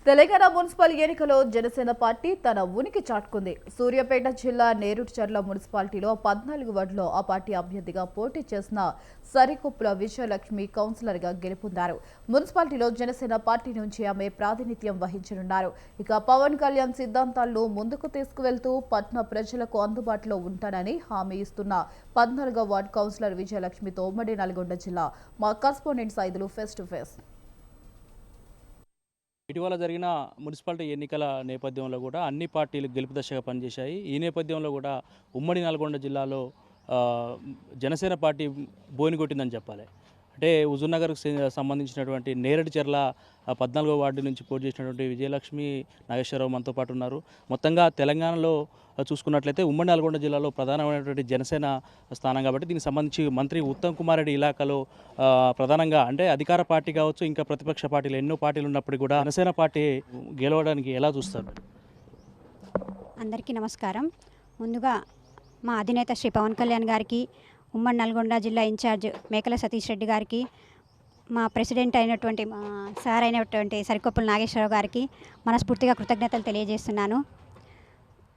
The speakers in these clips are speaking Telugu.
తెలంగాణ మున్సిపల్ ఎన్నికలో జనసేన పార్టీ తన ఉనికి చాటుకుంది. సూర్యాపేట జిల్లా నేరుచర్ల మున్సిపాలిటీలో 14 వార్డులో ఆ పార్టీ అభ్యర్థిగా పోటీ చేసిన సరికొప్పుల విజయలక్ష్మి కౌన్సిలర్గా గెలుపొందారు. మున్సిపాలిటీలో జనసేన పార్టీ నుంచి ఆమె ప్రాతినిధ్యం వహించనున్నారు. ఇక పవన్ కళ్యాణ్ సిద్ధాంతాలను ముందుకు తీసుకువెళ్తూ పట్న ప్రజలకు అందుబాటులో ఉంటానని హామీ ఇస్తున్న 14వ వార్డు కౌన్సిలర్ విజయలక్ష్మితో ఉమ్మడి నల్గొండ జిల్లా మా correspondent Saidulu face to face. ఇటీవల జరిగిన మున్సిపాలిటీ ఎన్నికల నేపథ్యంలో కూడా అన్ని పార్టీలు గెలుపు దశగా పనిచేశాయి. ఈ నేపథ్యంలో కూడా ఉమ్మడి నల్గొండ జిల్లాలో జనసేన పార్టీ బోనిగొట్టిందని చెప్పాలి. అంటే హుజూర్నగర్కు సంబంధించినటువంటి నేరేడుచర్ల 14వ వార్డు నుంచి పోటీ చేసినటువంటి విజయలక్ష్మి నాగేశ్వరరావు మనతో పాటు ఉన్నారు. మొత్తంగా తెలంగాణలో చూసుకున్నట్లయితే ఉమ్మడి నల్గొండ జిల్లాలో ప్రధానమైనటువంటి జనసేన స్థానం కాబట్టి దీనికి సంబంధించి మంత్రి ఉత్తమ్ కుమార్ రెడ్డి ఇలాకాలో ప్రధానంగా అంటే అధికార పార్టీ కావచ్చు, ఇంకా ప్రతిపక్ష పార్టీలు ఎన్నో పార్టీలు ఉన్నప్పటికీ కూడా జనసేన పార్టీ గెలవడానికి ఎలా చూస్తారు? అందరికీ నమస్కారం. ముందుగా మా అధినేత శ్రీ పవన్ కళ్యాణ్ గారికి, ఉమ్మడి నల్గొండ జిల్లా ఇన్ఛార్జ్ మేకల సతీష్ రెడ్డి గారికి, మా ప్రెసిడెంట్ అయినటువంటి మా సార్ అయినటువంటి సరికొప్పుల నాగేశ్వరరావు గారికి మనస్ఫూర్తిగా కృతజ్ఞతలు తెలియజేస్తున్నాను.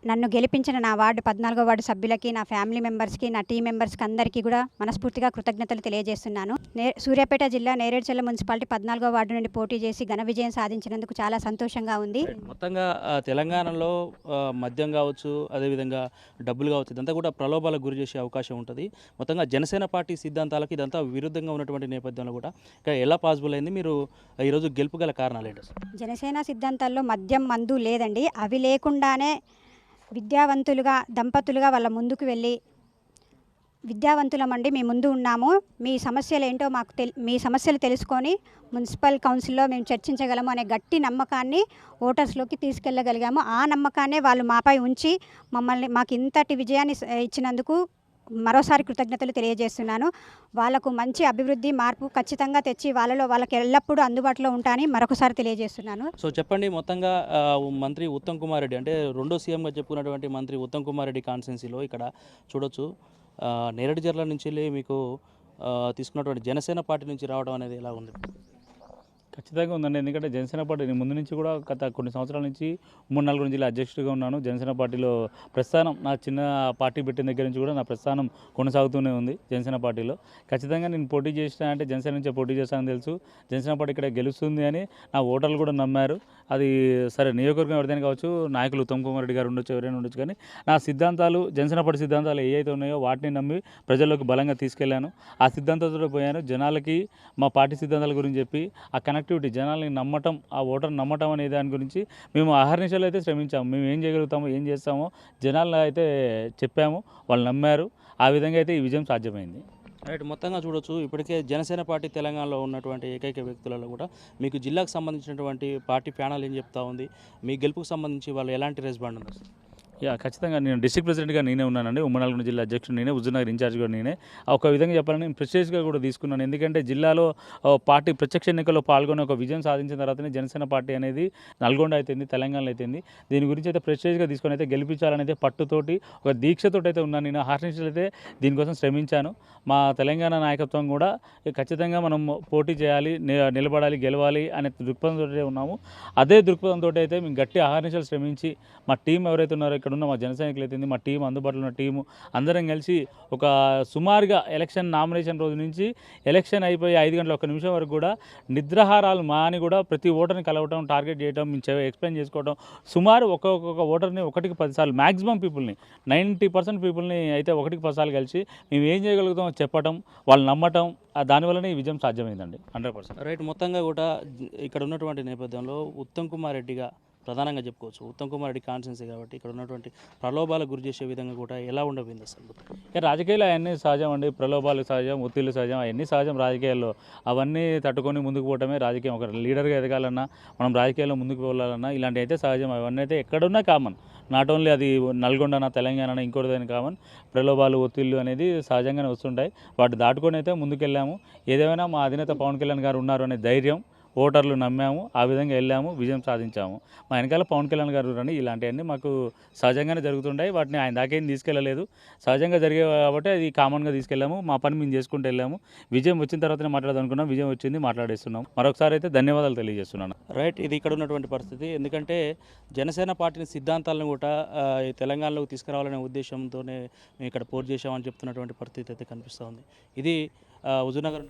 నన్ను గెలిపించిన నా వార్డు 14వ వార్డు సభ్యులకి, నా ఫ్యామిలీ మెంబర్స్కి, నా టీం మెంబర్స్కి అందరికీ కూడా మనస్ఫూర్తిగా కృతజ్ఞతలు తెలియజేస్తున్నాను. సూర్యాపేట జిల్లా నేరేడుచర్ల మున్సిపాలిటీ 14వ వార్డు నుండి పోటీ చేసి ఘన విజయం సాధించినందుకు చాలా సంతోషంగా ఉంది. మొత్తంగా తెలంగాణలో మద్యం కావచ్చు, అదేవిధంగా డబ్బులు కావచ్చు, ఇదంతా కూడా ప్రలోభాలకు గురి చేసే అవకాశం ఉంటుంది. మొత్తంగా జనసేన పార్టీ సిద్ధాంతాలకు ఇదంతా విరుద్ధంగా ఉన్నటువంటి నేపథ్యంలో కూడా ఇంకా ఎలా పాసిబుల్ అయింది? మీరు ఈరోజు గెలుపు గల కారణాలు ఏంటి? జనసేన సిద్ధాంతాల్లో మద్యం మందు లేదండి. అవి లేకుండానే విద్యావంతులుగా దంపతులుగా వాళ్ళ ముందుకు వెళ్ళి విద్యావంతులమండి మేము ముందు ఉన్నాము, మీ సమస్యలు ఏంటో మాకు మీ సమస్యలు తెలుసుకొని మున్సిపల్ కౌన్సిల్లో మేము చర్చించగలము అనే గట్టి నమ్మకాన్ని ఓటర్స్లోకి తీసుకెళ్ళగలిగాము. ఆ నమ్మకాన్నే వాళ్ళు మాపై ఉంచి మాకు ఇంతటి విజయాన్ని ఇచ్చినందుకు మరోసారి కృతజ్ఞతలు తెలియజేస్తున్నాను. వాళ్ళకు మంచి అభివృద్ధి మార్పు ఖచ్చితంగా తెచ్చి వాళ్ళకి ఎల్లప్పుడూ అందుబాటులో ఉంటానని మరొకసారి తెలియజేస్తున్నాను. సో చెప్పండి, మొత్తంగా మంత్రి ఉత్తమ్ కుమార్ రెడ్డి అంటే రెండో సీఎంగా చెప్పుకున్నటువంటి మంత్రి ఉత్తమ్ కుమార్ రెడ్డి కాన్స్టిట్యున్సీలో ఇక్కడ చూడొచ్చు నేరేడుచర్ల నుంచి మీకు తీసుకున్నటువంటి జనసేన పార్టీ నుంచి రావడం అనేది ఎలా ఉంది? ఖచ్చితంగా ఉందండి. ఎందుకంటే జనసేన పార్టీ ముందు నుంచి కూడా గత కొన్ని సంవత్సరాల నుంచి ఉమ్మడి నల్గొండ జిల్లా అధ్యక్షుడిగా ఉన్నాను. జనసేన పార్టీలో ప్రస్థానం నా చిన్న పార్టీ పెట్టిన దగ్గర నుంచి కూడా నా ప్రస్థానం కొనసాగుతూనే ఉంది జనసేన పార్టీలో. ఖచ్చితంగా నేను పోటీ చేసిన అంటే జనసేన నుంచే పోటీ చేస్తానని తెలుసు. జనసేన పార్టీ ఇక్కడ గెలుస్తుంది అని నా ఓటర్లు కూడా నమ్మారు. అది సరే నియోజకవర్గం ఎవరిదైనా కావచ్చు, నాయకులు ఉత్తమ్ కుమార్ రెడ్డి గారు ఉండొచ్చు, ఎవరైనా ఉండొచ్చు, కానీ నా సిద్ధాంతాలు జనసేన పార్టీ సిద్ధాంతాలు ఏవైతే ఉన్నాయో వాటిని నమ్మి ప్రజల్లోకి బలంగా తీసుకెళ్లాను. ఆ సిద్ధాంతాలతో పోయాను. జనాలకి మా పార్టీ సిద్ధాంతాల గురించి చెప్పి ఆ కనెక్టివిటీ జనాల్ని నమ్మటం, ఆ ఓటర్ నమ్మటం అనే దాని గురించి మేము అహర్నిశలు అయితే శ్రమించాము. మేము ఏం చేయగలుగుతామో ఏం చేస్తామో జనాలను అయితే చెప్పాము, వాళ్ళు నమ్మారు. ఆ విధంగా అయితే ఈ విజయం సాధ్యమైంది. రైట్, మొత్తంగా చూడొచ్చు ఇప్పటికే జనసేన పార్టీ తెలంగాణలో ఉన్నటువంటి ఏకైక వ్యక్తులలో కూడా మీకు జిల్లాకు సంబంధించినటువంటి పార్టీ ప్యానల్ ఏం చెప్తా ఉంది? మీ గెలుపుకు సంబంధించి వాళ్ళు ఎలాంటి రెస్పాండ్ ఉంది? ఖచ్చితంగా నేను డిస్ట్రిక్ట్ ప్రెసిడెంట్గా నేనే ఉన్నానండి. ఉమ్మడి నల్గొండ జిల్లా అధ్యక్షుడు నేనే, హుజూర్నగర్ ఇన్ఛార్జ్ కూడా నేనే. ఒక విధంగా చెప్పాలని నేను ప్రెస్టేజ్గా కూడా తీసుకున్నాను. ఎందుకంటే జిల్లాలో పార్టీ ప్రత్యక్ష ఎన్నికల్లో పాల్గొని ఒక విజయం సాధించిన తర్వాతనే జనసేన పార్టీ అనేది నల్గొండ అయితేంది, తెలంగాణలో అయితేంది, దీని గురించి అయితే ప్రెస్టేజ్గా తీసుకొని అయితే గెలిపించాలనైతే పట్టుతోటి ఒక దీక్షతోటి అయితే ఉన్నాను. నేను హార్నిషలు అయితే దీనికోసం శ్రమించాను. మా తెలంగాణ నాయకత్వం కూడా ఖచ్చితంగా మనం పోటీ చేయాలి, నిలబడాలి, గెలవాలి అనే దృక్పథంతో ఉన్నాము. అదే దృక్పథంతో అయితే మేము గట్టి అహర్నిశలు శ్రమించి మా టీం ఎవరైతే ఉన్నారో ఇక్కడ ఉన్న మా జన సైనికులు అయితే మా టీం, అందుబాటులో ఉన్న టీము అందరం కలిసి ఒక సుమారుగా ఎలక్షన్ నామినేషన్ రోజు నుంచి ఎలక్షన్ అయిపోయి 5 గంటల 1 నిమిషం వరకు కూడా నిద్రాహారాలు మాని కూడా ప్రతి ఓటర్ని కలవటం, టార్గెట్ చేయడం, ఎక్స్ప్లెయిన్ చేసుకోవడం, సుమారు ఒక్కొక్క ఓటర్ని 1కి 10 సార్లు మ్యాక్సిమం పీపుల్ని 90% పీపుల్ని అయితే 1కి 10 సార్లు కలిసి మేము ఏం చేయగలుగుతామో చెప్పటం, వాళ్ళు నమ్మటం, దానివల్లనే ఈ విజయం సాధ్యమైందండి 100%. రైట్, మొత్తంగా కూడా ఇక్కడ ఉన్నటువంటి నేపథ్యంలో ఉత్తమ్ కుమార్ రెడ్డిగా ప్రధానంగా చెప్పుకోవచ్చు. ఉత్తమ్ కుమార్ రెడ్డి కాన్స్టిట్యున్సీ కాబట్టి ఇక్కడ ఉన్నటువంటి ప్రలోభాలకు గురి చేసే విధంగా కూడా ఎలా ఉండబోయింది అసలు? రాజకీయాలు అవన్నీ సహజం అండి. ప్రలోభాలు సహజం, ఒత్తిళ్లు సహజం, అవన్నీ సహజం రాజకీయాల్లో. అవన్నీ తట్టుకొని ముందుకు పోవటమే రాజకీయం. ఒక లీడర్గా ఎదగాలన్నా, మనం రాజకీయాల్లో ముందుకు వెళ్ళాలన్నా ఇలాంటివి అయితే సహజం. అవన్నీ అయితే ఎక్కడున్నా కామన్. నాట్ ఓన్లీ అది నల్గొండనా, తెలంగాణ, ఇంకోటిదైనా కామన్. ప్రలోభాలు, ఒత్తిళ్లు అనేది సహజంగానే వస్తుంటాయి. వాటి దాటుకొని అయితే ముందుకెళ్ళాము. ఏదేమైనా మా అధినేత పవన్ కళ్యాణ్ గారు ఉన్నారు అనే ధైర్యం, ఓటర్లు నమ్మాము, ఆ విధంగా వెళ్ళాము, విజయం సాధించాము. మా వెనకాల పవన్ కళ్యాణ్ గారు రండి, ఇలాంటివన్నీ మాకు సహజంగానే జరుగుతుంటాయి. వాటిని ఆయన దాకేం తీసుకెళ్ళలేదు, సహజంగా జరిగే కాబట్టి అది కామన్గా తీసుకెళ్ళాము. మా పని మేము చేసుకుంటూ వెళ్ళాము. విజయం వచ్చిన తర్వాతనే మాట్లాడదనుకున్నాం, విజయం వచ్చింది, మాట్లాడేస్తున్నాం. మరొకసారి అయితే ధన్యవాదాలు తెలియజేస్తున్నాను. రైట్, ఇది ఇక్కడ ఉన్నటువంటి పరిస్థితి. ఎందుకంటే జనసేన పార్టీని సిద్ధాంతాలను కూడా ఈ తెలంగాణలోకి తీసుకురావాలనే ఉద్దేశంతోనే మేము ఇక్కడ పోటీ చేశామని చెప్తున్నటువంటి పరిస్థితి అయితే కనిపిస్తూ ఉంది. ఇది హుజూర్నగర్